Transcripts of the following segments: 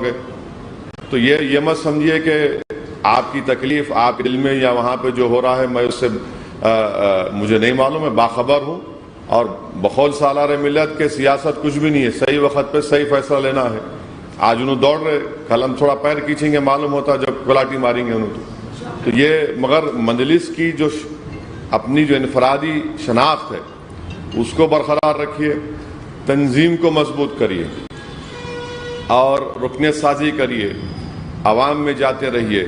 گئے. تو یہ مت سمجھیے کہ آپ کی تکلیف آپ کے دل میں یا وہاں پہ جو ہو رہا ہے میں اس سے مجھے نہیں معلوم. میں باخبر ہوں اور بقول سالار ملت کے سیاست کچھ بھی نہیں ہے, صحیح وقت پہ صحیح فیصلہ لینا ہے. آج انہوں دوڑ رہے, کل ہم تھوڑا پیر کھینچیں گے, معلوم ہوتا جب گلاٹی ماریں گے انہوں. تو یہ مگر مجلس کی جو اپنی جو انفرادی شناخت ہے اس کو برقرار رکھیے, تنظیم کو مضبوط کریے اور رکنیت سازی کریے, عوام میں جاتے رہیے,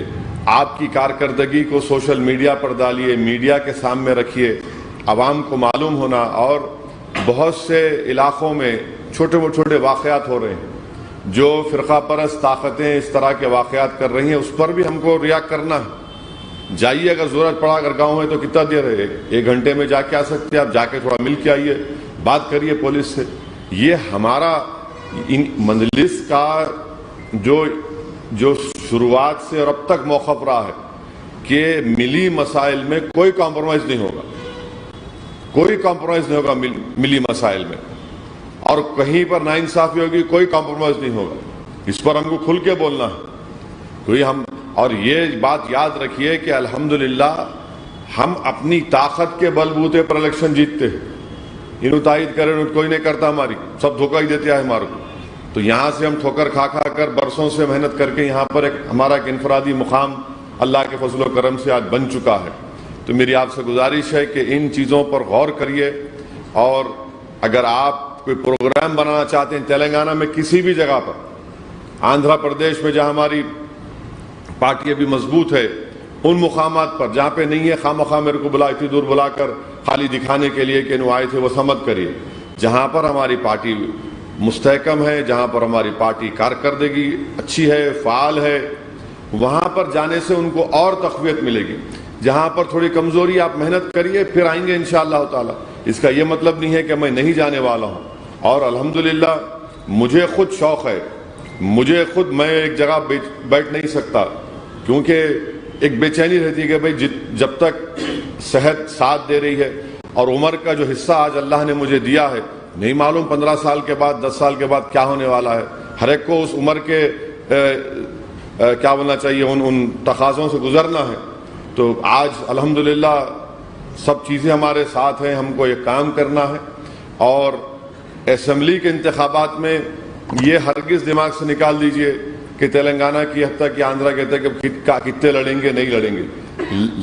آپ کی کارکردگی کو سوشل میڈیا پر ڈالیے, میڈیا کے سامنے رکھیے, عوام کو معلوم ہونا. اور بہت سے علاقوں میں چھوٹے واقعات ہو رہے ہیں جو فرقہ پرست طاقتیں اس طرح کے واقعات کر رہی ہیں, اس پر بھی ہم کو ریاکٹ کرنا ہے. جائیے, اگر ضرورت پڑا, اگر گاؤں ہے تو کتنا دیر ہے, 1 گھنٹے میں جا کے آ سکتے ہیں آپ, جا کے تھوڑا مل کے آئیے, بات کریے پولیس سے. یہ ہمارا مجلس کا جو شروعات سے اور اب تک موقف رہا ہے کہ ملی مسائل میں کوئی کمپرومائز نہیں ہوگا, کوئی کمپرومائز نہیں ہوگا ملی مسائل میں, اور کہیں پر ناانصافی ہوگی کوئی کمپرومائز نہیں ہوگا. اس پر ہم کو کھل کے بولنا ہے. اور یہ بات یاد رکھیے کہ الحمدللہ ہم اپنی طاقت کے بل بوتے پر الیکشن جیتتے ہیں. انہوں تائید کرے کوئی نہیں کرتا, ہماری سب دھوکہ ہی دیتے ہیں ہمارے کو. تو یہاں سے ہم ٹھوکر کھا کر برسوں سے محنت کر کے یہاں پر ہمارا ایک انفرادی مقام اللہ کے فضل و کرم سے آج بن چکا ہے. تو میری آپ سے گزارش ہے کہ ان چیزوں پر غور کریے, اور اگر آپ کوئی پروگرام بنانا چاہتے ہیں تلنگانہ میں کسی بھی جگہ پر, آندھرا پردیش میں جہاں ہماری پارٹی ابھی مضبوط ہے, ان مقامات پر جہاں پہ نہیں ہے خواہ مخواہ میرے کو بلا اتنی دور بلا کر خالی دکھانے کے لیے کہ انہوں آئے تھے, وہ سمجھ کریے. جہاں پر ہماری پارٹی مستحکم ہے, جہاں پر ہماری پارٹی کارکردگی اچھی ہے, فعال ہے, وہاں پر جانے سے ان کو اور تقویت ملے گی. جہاں پر تھوڑی کمزوری آپ محنت کریے, پھر آئیں گے انشاءاللہ تعالی. اس کا یہ مطلب نہیں ہے کہ میں نہیں جانے والا ہوں. اور الحمدللہ مجھے خود شوق ہے, میں ایک جگہ بیٹھ نہیں سکتا, کیونکہ ایک بے چینی رہتی ہے کہ بھئی جب تک صحت ساتھ دے رہی ہے, اور عمر کا جو حصہ آج اللہ نے مجھے دیا ہے, نہیں معلوم 15 سال کے بعد 10 سال کے بعد کیا ہونے والا ہے. ہر ایک کو اس عمر کے کیا بولنا چاہیے, ان تقاضوں سے گزرنا ہے. تو آج الحمدللہ سب چیزیں ہمارے ساتھ ہیں, ہم کو یہ کام کرنا ہے. اور اسمبلی کے انتخابات میں یہ ہرگز دماغ سے نکال دیجئے کہ تلنگانہ کی حتیٰ کہ آندھرا کہتے ہیں کہ کتنے لڑیں گے, نہیں لڑیں گے.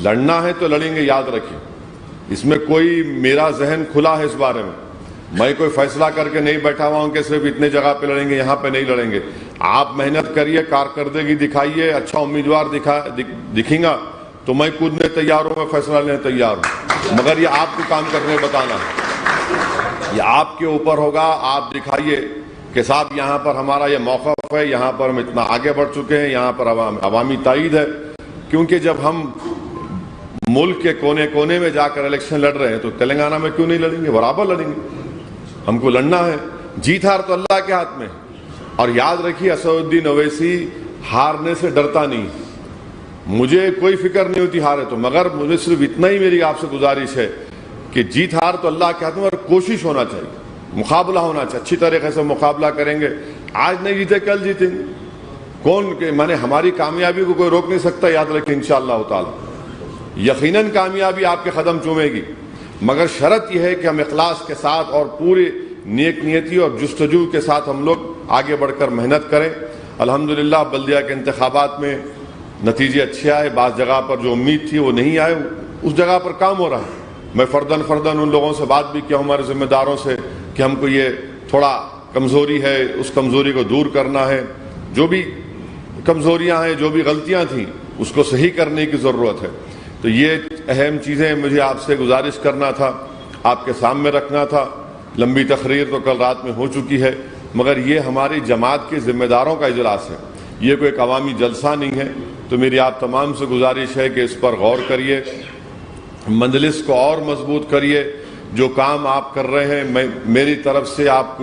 لڑنا ہے تو لڑیں گے, یاد رکھیں. اس میں کوئی میرا ذہن کھلا ہے اس بارے میں کوئی فیصلہ کر کے نہیں بیٹھا ہوا ہوں کہ صرف اتنے جگہ پہ لڑیں گے, یہاں پہ نہیں لڑیں گے. آپ محنت کریے, کارکردگی دکھائیے, اچھا امیدوار دکھیں گا تو میں کودنے تیار ہوں, میں فیصلہ لینے تیار ہوں. مگر یہ آپ کو کام کرنے بتانا ہے, یہ آپ کے اوپر ہوگا. آپ دکھائیے کہ صاحب یہاں پر ہمارا یہ موقف ہے, یہاں پر ہم اتنا آگے بڑھ چکے ہیں, یہاں پر عوامی تائید ہے. کیونکہ جب ہم ملک کے کونے کونے میں جا کر الیکشن لڑ رہے ہیں تو تلنگانہ میں کیوں نہیں لڑیں گے, برابر لڑیں گے. ہم کو لڑنا ہے, جیت ہار تو اللہ کے ہاتھ میں. اور یاد رکھیے اسدالدین اویسی ہارنے سے ڈرتا نہیں, مجھے کوئی فکر نہیں ہوتی ہارے تو, مگر مجھے صرف اتنا ہی میری آپ سے گزارش ہے کہ جیت ہار تو اللہ کے ہاتھ میں, اور کوشش ہونا چاہیے, مقابلہ ہونا چاہیے, اچھی طریقے سے مقابلہ کریں گے. آج نہیں جیتے کل جیتیں گے. کون کہ ہماری کامیابی کو کوئی روک نہیں سکتا, یاد رکھیں انشاءاللہ تعالی. یقیناً کامیابی آپ کے قدم چومے گی, مگر شرط یہ ہے کہ ہم اخلاص کے ساتھ اور پوری نیک نیتی اور جستجو کے ساتھ ہم لوگ آگے بڑھ کر محنت کریں. الحمدللہ بلدیہ کے انتخابات میں نتیجے اچھے آئے, بعض جگہ پر جو امید تھی وہ نہیں آئے, اس جگہ پر کام ہو رہا ہے. میں فرداً ان لوگوں سے بات بھی کیا ہوں, ہمارے ذمہ داروں سے, کہ ہم کو یہ تھوڑا کمزوری ہے, اس کمزوری کو دور کرنا ہے. جو بھی کمزوریاں ہیں, جو بھی غلطیاں تھیں, اس کو صحیح کرنے کی ضرورت ہے. تو یہ اہم چیزیں مجھے آپ سے گزارش کرنا تھا, آپ کے سامنے رکھنا تھا. لمبی تقریر تو کل رات میں ہو چکی ہے, مگر یہ ہماری جماعت کے ذمہ داروں کا اجلاس ہے, یہ کوئی ایک عوامی جلسہ نہیں ہے. تو میری آپ تمام سے گزارش ہے کہ اس پر غور کریے, مجلس کو اور مضبوط کریے. جو کام آپ کر رہے ہیں, میری طرف سے آپ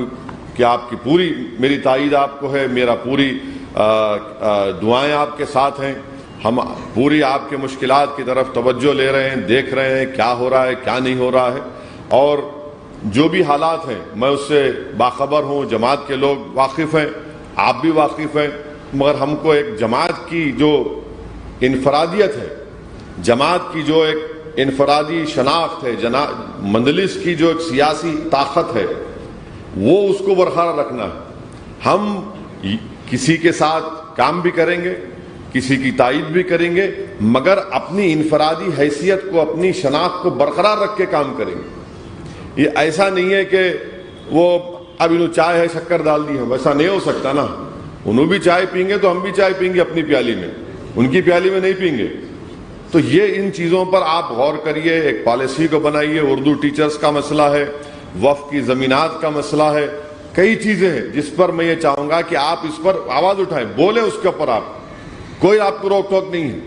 کی پوری میری تائید آپ کو ہے, میرا پوری دعائیں آپ کے ساتھ ہیں. ہم پوری آپ کے مشکلات کی طرف توجہ لے رہے ہیں, دیکھ رہے ہیں کیا ہو رہا ہے کیا نہیں ہو رہا ہے, اور جو بھی حالات ہیں میں اس سے باخبر ہوں. جماعت کے لوگ واقف ہیں, آپ بھی واقف ہیں, مگر ہم کو ایک جماعت کی جو انفرادیت ہے، جماعت کی جو ایک انفرادی شناخت ہے، مجلس کی جو ایک سیاسی طاقت ہے، وہ اس کو برقرار رکھنا ہے۔ ہم کسی کے ساتھ کام بھی کریں گے، کسی کی تائید بھی کریں گے، مگر اپنی انفرادی حیثیت کو، اپنی شناخت کو برقرار رکھ کے کام کریں گے۔ یہ ایسا نہیں ہے کہ وہ اب انہوں چائے ہے شکر ڈال دی ہے، ویسا نہیں ہو سکتا نا۔ انہوں بھی چائے پئیں گے تو ہم بھی چائے پئیں گے اپنی پیالی میں، ان کی پیالی میں نہیں پئیں گے۔ تو یہ ان چیزوں پر آپ غور کریے، ایک پالیسی کو بنائیے۔ اردو ٹیچرز کا مسئلہ ہے، وقف کی زمینات کا مسئلہ ہے، کئی چیزیں ہیں جس پر میں یہ چاہوں گا کہ آپ اس پر آواز اٹھائیں، بولیں اس کے اوپر۔ آپ کوئی آپ کو روک ٹوک نہیں ہے۔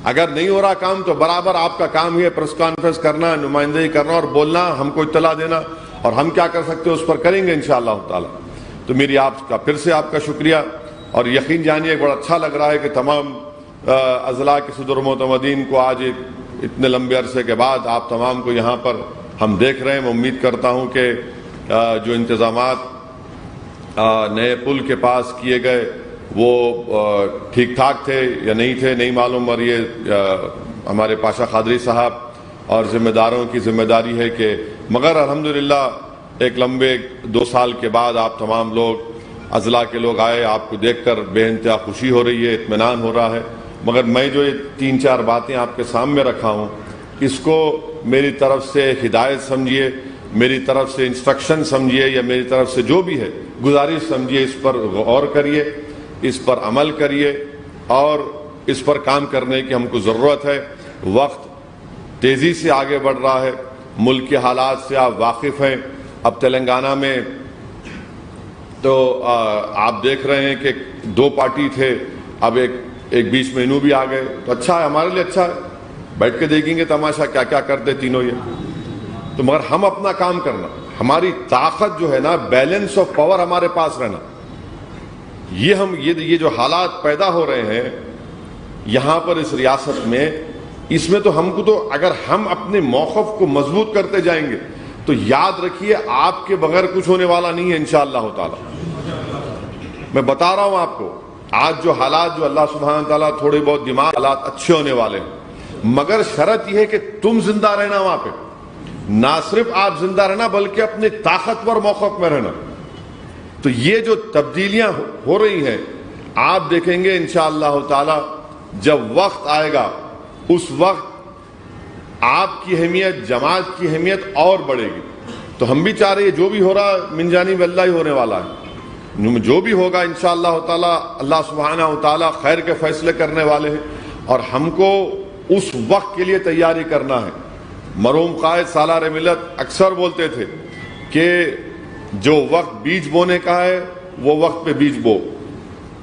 اگر نہیں ہو رہا کام تو برابر آپ کا کام ہے پریس کانفرنس کرنا، نمائندگی کرنا اور بولنا، ہم کو اطلاع دینا، اور ہم کیا کر سکتے ہیں اس پر کریں گے انشاءاللہ تعالی۔ تو میری آپ کا پھر سے آپ کا شکریہ، اور یقین جانیے بڑا اچھا لگ رہا ہے کہ تمام اضلاع کے صدر معتمدین کو آج اتنے لمبے عرصے کے بعد آپ تمام کو یہاں پر ہم دیکھ رہے ہیں۔ میں امید کرتا ہوں کہ جو انتظامات نئے پل کے پاس کیے گئے وہ ٹھیک ٹھاک تھے یا نہیں تھے نہیں معلوم، اور یہ ہمارے پاشا قادری صاحب اور ذمہ داروں کی ذمہ داری ہے کہ، مگر الحمدللہ ایک لمبے 2 سال کے بعد آپ تمام لوگ اضلاع کے لوگ آئے، آپ کو دیکھ کر بے انتہا خوشی ہو رہی ہے، اطمینان ہو رہا ہے۔ مگر میں جو یہ 3-4 باتیں آپ کے سامنے رکھا ہوں، اس کو میری طرف سے ہدایت سمجھیے، میری طرف سے انسٹرکشن سمجھیے، یا میری طرف سے جو بھی ہے گزارش سمجھیے۔ اس پر غور کریے، اس پر عمل کریے، اور اس پر کام کرنے کی ہم کو ضرورت ہے۔ وقت تیزی سے آگے بڑھ رہا ہے، ملک کے حالات سے آپ واقف ہیں۔ اب تلنگانہ میں تو آپ دیکھ رہے ہیں کہ 2 پارٹی تھے، اب ایک بیچ میں انہوں بھی آ گئے، تو اچھا ہے، ہمارے لیے اچھا ہے، بیٹھ کے دیکھیں گے تماشا کیا کیا کرتے تینوں یہ۔ تو مگر ہم اپنا کام کرنا، ہماری طاقت جو ہے نا، بیلنس آف پاور ہمارے پاس رہنا۔ یہ جو حالات پیدا ہو رہے ہیں یہاں پر اس ریاست میں، اس میں تو ہم کو تو اگر ہم اپنے موقف کو مضبوط کرتے جائیں گے تو یاد رکھیے آپ کے بغیر کچھ ہونے والا نہیں ہے انشاءاللہ تعالی۔ میں بتا رہا ہوں آپ کو، آج جو حالات جو اللہ سبحانہ تعالیٰ تھوڑے بہت دماغ حالات اچھے ہونے والے ہیں، مگر شرط یہ ہے کہ تم زندہ رہنا وہاں پہ، نہ صرف آپ زندہ رہنا بلکہ اپنے طاقتور موقف میں رہنا۔ تو یہ جو تبدیلیاں ہو رہی ہیں آپ دیکھیں گے انشاءاللہ تعالی، جب وقت آئے گا اس وقت آپ کی اہمیت، جماعت کی اہمیت اور بڑھے گی۔ تو ہم بھی چاہ رہے ہیں جو بھی ہو رہا من جانب اللہ ہی ہونے والا ہے، جو بھی ہوگا انشاءاللہ تعالی اللہ سبحانہ وتعالی خیر کے فیصلے کرنے والے ہیں، اور ہم کو اس وقت کے لیے تیاری کرنا ہے۔ مرحوم قائد سالار ملت اکثر بولتے تھے کہ جو وقت بیج بونے کا ہے وہ وقت پہ بیج بو،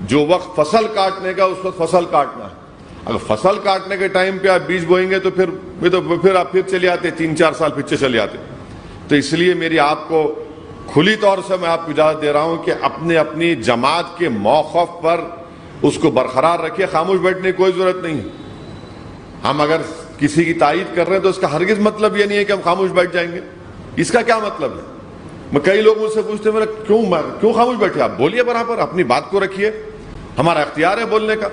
جو وقت فصل کاٹنے کا اس وقت فصل کاٹنا ہے۔ اگر فصل کاٹنے کے ٹائم پہ آپ بیج بوئیں گے تو پھر آپ پھر چلے آتے، 3-4 سال پیچھے چلے آتے۔ تو اس لیے میری آپ کو کھلی طور سے میں آپ کو اجازت دے رہا ہوں کہ اپنی جماعت کے موقف پر اس کو برقرار رکھیے، خاموش بیٹھنے کی کوئی ضرورت نہیں ہے۔ ہم اگر کسی کی تائید کر رہے ہیں تو اس کا ہرگز مطلب یہ نہیں ہے کہ ہم خاموش بیٹھ جائیں گے۔ اس کا کیا مطلب ہے؟ میں کئی لوگ مجھ سے پوچھتے ہیں کیوں خاموش بیٹھے؟ آپ بولیے برابر، اپنی بات کو رکھیے، ہمارا اختیار ہے بولنے کا،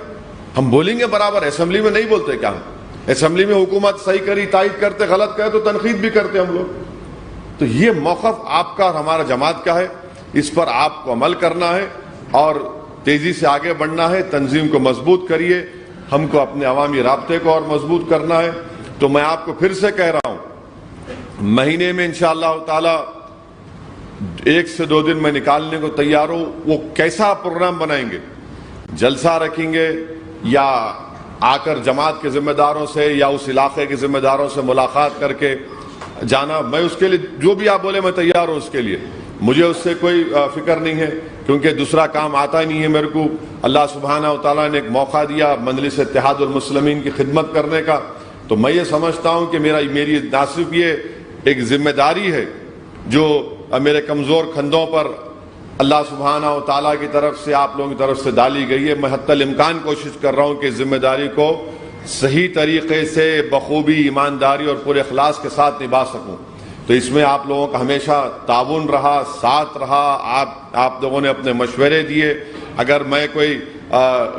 ہم بولیں گے برابر۔ اسمبلی میں نہیں بولتے کیا؟ ہم اسمبلی میں حکومت صحیح کری تائید کرتے، غلط کرے تو تنقید بھی کرتے ہم لوگ۔ تو یہ موقف آپ کا اور ہمارا جماعت کا ہے، اس پر آپ کو عمل کرنا ہے اور تیزی سے آگے بڑھنا ہے۔ تنظیم کو مضبوط کریے، ہم کو اپنے عوامی رابطے کو اور مضبوط کرنا ہے۔ تو میں آپ کو پھر سے کہہ رہا ہوں، مہینے میں انشاءاللہ تعالی 1 سے 2 دن میں نکالنے کو تیار ہوں۔ وہ کیسا پروگرام بنائیں گے، جلسہ رکھیں گے یا آ کر جماعت کے ذمہ داروں سے یا اس علاقے کے ذمہ داروں سے ملاقات کر کے جانا، میں اس کے لیے جو بھی آپ بولے میں تیار ہوں اس کے لیے، مجھے اس سے کوئی فکر نہیں ہے، کیونکہ دوسرا کام آتا ہی نہیں ہے میرے کو۔ اللہ سبحانہ وتعالیٰ نے ایک موقع دیا مجلس اتحاد المسلمین کی خدمت کرنے کا، تو میں یہ سمجھتا ہوں کہ میری نہ صرف یہ ایک ذمہ داری ہے جو میرے کمزور کندھوں پر اللہ سبحانہ و تعالیٰ کی طرف سے، آپ لوگوں کی طرف سے ڈالی گئی ہے۔ میں حتی الامکان کوشش کر رہا ہوں کہ ذمہ داری کو صحیح طریقے سے بخوبی، ایمانداری اور پورے اخلاص کے ساتھ نبھا سکوں، تو اس میں آپ لوگوں کا ہمیشہ تعاون رہا، ساتھ رہا، آپ لوگوں نے اپنے مشورے دیے. اگر میں کوئی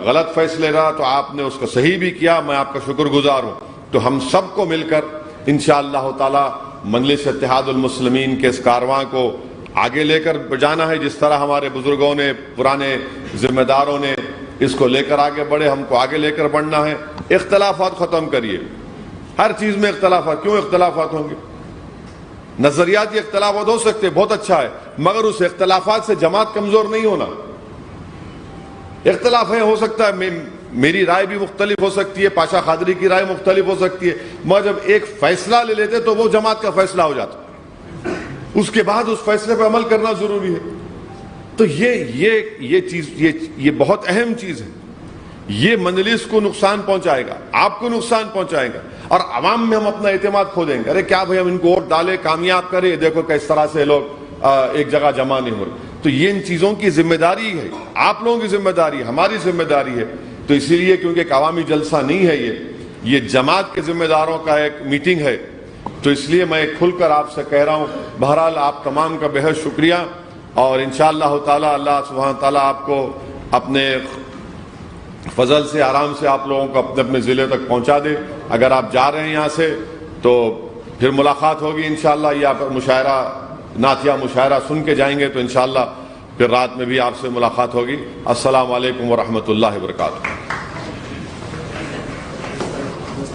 غلط فیصلے رہا تو آپ نے اس کو صحیح بھی کیا، میں آپ کا شکر گزار ہوں. تو ہم سب کو مل کر انشاءاللہ تعالی مجلس اتحاد المسلمین کے اس کارواں کو آگے لے کر جانا ہے. جس طرح ہمارے بزرگوں نے، پرانے ذمہ داروں نے اس کو لے کر آگے بڑھے، ہم کو آگے لے کر بڑھنا ہے. اختلافات ختم کریے. ہر چیز میں اختلافات، کیوں اختلافات ہوں گے؟ نظریاتی اختلافات ہو سکتے، بہت اچھا ہے، مگر اس اختلافات سے جماعت کمزور نہیں ہونا. اختلاف ہے، ہو سکتا ہے میری رائے بھی مختلف ہو سکتی ہے، پاشا قادری کی رائے مختلف ہو سکتی ہے، مگر جب ایک فیصلہ لے لیتے تو وہ جماعت کا فیصلہ ہو جاتا. اس کے بعد اس فیصلے پہ عمل کرنا ضروری ہے. تو یہ چیز یہ بہت اہم چیز ہے. یہ مجلس کو نقصان پہنچائے گا، آپ کو نقصان پہنچائے گا، اور عوام میں ہم اپنا اعتماد کھو دیں گے. ارے کیا بھائی، ہم ان کو ووٹ ڈالے، کامیاب کرے، دیکھو کس طرح سے لوگ ایک جگہ جمع نہیں ہو رہے. تو یہ ان چیزوں کی ذمہ داری ہے، آپ لوگوں کی ذمہ داری ہے، ہماری ذمہ داری ہے. تو اسی لیے کیونکہ ایک عوامی جلسہ نہیں ہے، یہ جماعت کے ذمہ داروں کا ایک میٹنگ ہے، تو اس لیے میں کھل کر آپ سے کہہ رہا ہوں. بہرحال آپ تمام کا بہت شکریہ، اور انشاءاللہ تعالی اللہ سبحانہ تعالیٰ آپ کو اپنے فضل سے آرام سے آپ لوگوں کو اپنے اپنے ضلع تک پہنچا دے. اگر آپ جا رہے ہیں یہاں سے تو پھر ملاقات ہوگی انشاءاللہ، یا پھر مشاعرہ، نعتیہ مشاعرہ سن کے جائیں گے تو انشاءاللہ پھر رات میں بھی آپ سے ملاقات ہوگی. السلام علیکم ورحمۃ اللہ وبرکاتہ.